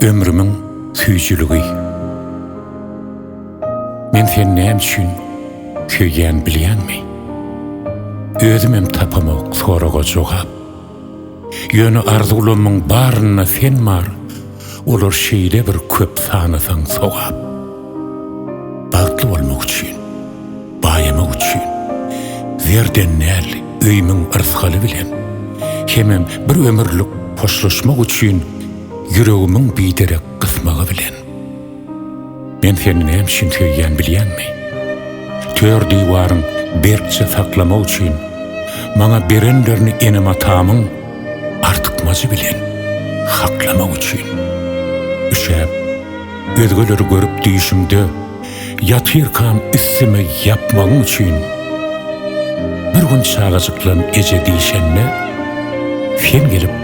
ömrümün süýjüligi. Men sen näme üçin köýgen bilýänmi? Özüm hem tapamak soraga jogap. Ýöne arzulamyň baryna sen mar, olar şeýle bir köp sanasaň sogap. Bagtly bolmak üçin, baýamak üçin, zerden näli öýmüň ırsgaly bilen, hemem bir ömürlük hoşlaşmak üçin yüregimiň biderek gysmagy bilen. Men seni näme üçin köýgen bilýänmi? Tör diwaryň berkçe saklamak üçin, maňa berenlerini enem atamyň artykmajy bilen haklamak üçin. Üşäp, özgeleri görüp diýişimde ýatyrkam üstüme ýapmagyň üçin. Bir gün çağajyklan eje diýişende, sen gelip